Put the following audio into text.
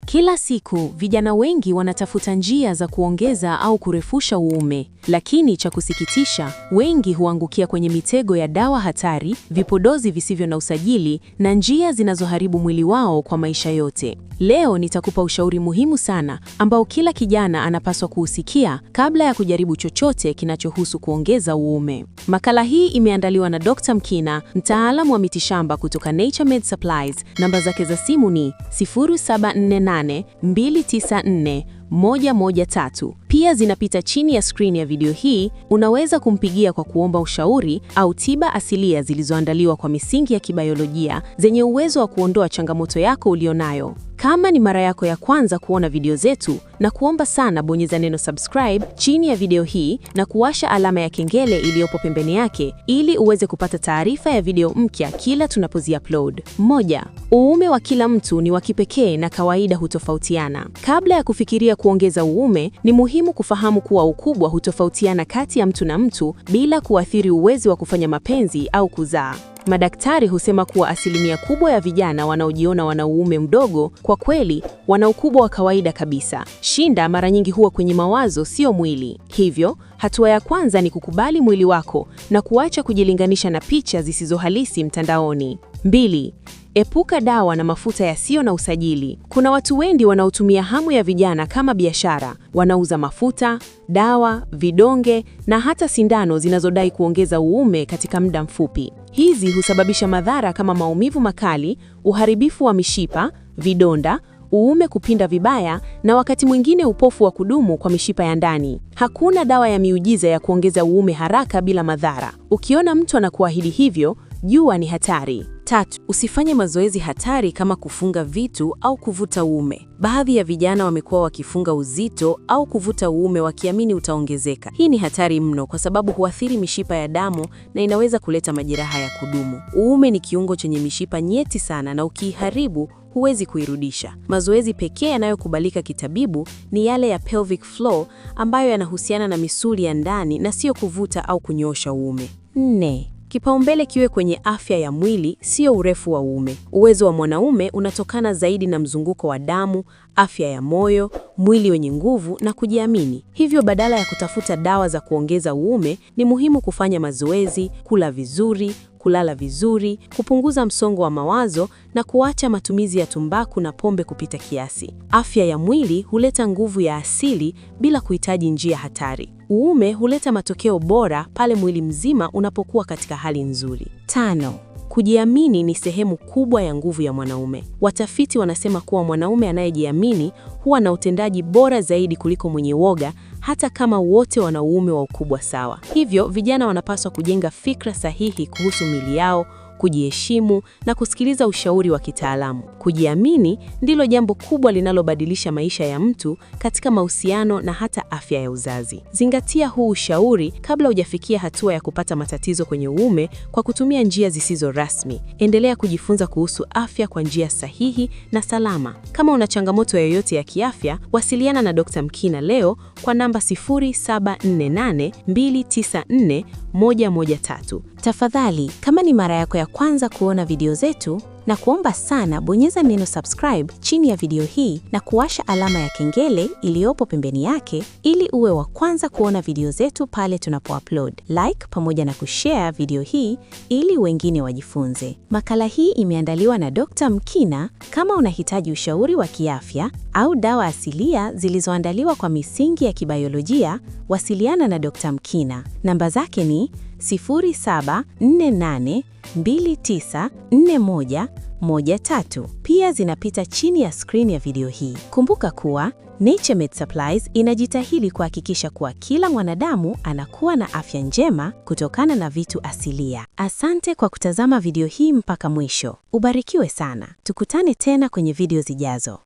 Kila siku vijana wengi wanatafuta njia za kuongeza au kurefusha uume, lakini cha kusikitisha, wengi huangukia kwenye mitego ya dawa hatari, vipodozi visivyo na usajili na njia zinazoharibu mwili wao kwa maisha yote. Leo nitakupa ushauri muhimu sana ambao kila kijana anapaswa kuusikia kabla ya kujaribu chochote kinachohusu kuongeza uume. Makala hii imeandaliwa na Dr. Mkina, mtaalamu wa mitishamba kutoka Naturemed Supplies. Namba zake za simu ni 0748294113. Pia zinapita chini ya screen ya video hii. Unaweza kumpigia kwa kuomba ushauri au tiba asilia zilizoandaliwa kwa misingi ya kibiolojia zenye uwezo wa kuondoa changamoto yako ulionayo. Kama ni mara yako ya kwanza kuona video zetu, na kuomba sana bonyeza neno subscribe chini ya video hii na kuwasha alama ya kengele iliyopo pembeni yake ili uweze kupata taarifa ya video mpya kila tunapozi-upload. 1. Uume wa kila mtu ni wa kipekee na kawaida hutofautiana. Kabla ya kufikiria kuongeza uume, ni muhimu kufahamu kuwa ukubwa hutofautiana kati ya mtu na mtu bila kuathiri uwezo wa kufanya mapenzi au kuzaa. Madaktari husema kuwa asilimia kubwa ya vijana wanaojiona wana uume mdogo, kwa kweli wana ukubwa wa kawaida kabisa. Shinda mara nyingi huwa kwenye mawazo, sio mwili. Hivyo, hatua ya kwanza ni kukubali mwili wako na kuacha kujilinganisha na picha zisizo halisi mtandaoni. 2. Epuka dawa na mafuta yasiyo na usajili. Kuna watu wengi wanaotumia hamu ya vijana kama biashara. Wanauza mafuta, dawa, vidonge na hata sindano zinazodai kuongeza uume katika muda mfupi. Hizi husababisha madhara kama maumivu makali, uharibifu wa mishipa, vidonda, uume kupinda vibaya na wakati mwingine upofu wa kudumu kwa mishipa ya ndani. Hakuna dawa ya miujiza ya kuongeza uume haraka bila madhara. Ukiona mtu anakuahidi hivyo, jua ni hatari. 3. Usifanye mazoezi hatari kama kufunga vitu au kuvuta uume. Baadhi ya vijana wamekuwa wakifunga uzito au kuvuta uume wakiamini utaongezeka. Hii ni hatari mno kwa sababu huathiri mishipa ya damu na inaweza kuleta majeraha ya kudumu. Uume ni kiungo chenye mishipa nyeti sana na ukiharibu huwezi kuirudisha. Mazoezi pekee yanayokubalika kitabibu ni yale ya pelvic floor ambayo yanahusiana na misuli ya ndani na sio kuvuta au kunyoosha uume. 4. Kipaumbele kiwe kwenye afya ya mwili, sio urefu wa uume. Uwezo wa mwanaume unatokana zaidi na mzunguko wa damu, afya ya moyo, mwili wenye nguvu na kujiamini. Hivyo badala ya kutafuta dawa za kuongeza uume, ni muhimu kufanya mazoezi, kula vizuri, kulala vizuri, kupunguza msongo wa mawazo na kuacha matumizi ya tumbaku na pombe kupita kiasi. Afya ya mwili huleta nguvu ya asili bila kuhitaji njia hatari. Uume huleta matokeo bora pale mwili mzima unapokuwa katika hali nzuri. 5. Kujiamini ni sehemu kubwa ya nguvu ya mwanaume. Watafiti wanasema kuwa mwanaume anayejiamini huwa na utendaji bora zaidi kuliko mwenye woga, hata kama wote wana uume wa ukubwa sawa. Hivyo, vijana wanapaswa kujenga fikra sahihi kuhusu miili yao, kujiheshimu na kusikiliza ushauri wa kitaalamu. Kujiamini ndilo jambo kubwa linalobadilisha maisha ya mtu katika mahusiano na hata afya ya uzazi. Zingatia huu ushauri kabla hujafikia hatua ya kupata matatizo kwenye uume kwa kutumia njia zisizo rasmi. Endelea kujifunza kuhusu afya kwa njia sahihi na salama. Kama una changamoto yoyote ya kiafya, wasiliana na Dr. Mkina leo kwa namba 0748294113. Tafadhali, kama ni mara yako ya kwanza kuona video zetu, na kuomba sana bonyeza neno subscribe chini ya video hii na kuwasha alama ya kengele iliyopo pembeni yake ili uwe wa kwanza kuona video zetu pale tunapo-upload. Like pamoja na kushare video hii ili wengine wajifunze. Makala hii imeandaliwa na Dr. Mkina. Kama unahitaji ushauri wa kiafya au dawa asilia zilizoandaliwa kwa misingi ya kibiolojia, wasiliana na Dr. Mkina. Namba zake ni 0748294113. Pia zinapita chini ya screen ya video hii. Kumbuka kuwa Naturemed Supplies inajitahidi kuhakikisha kuwa kila mwanadamu anakuwa na afya njema kutokana na vitu asilia. Asante kwa kutazama video hii mpaka mwisho. Ubarikiwe sana. Tukutane tena kwenye video zijazo.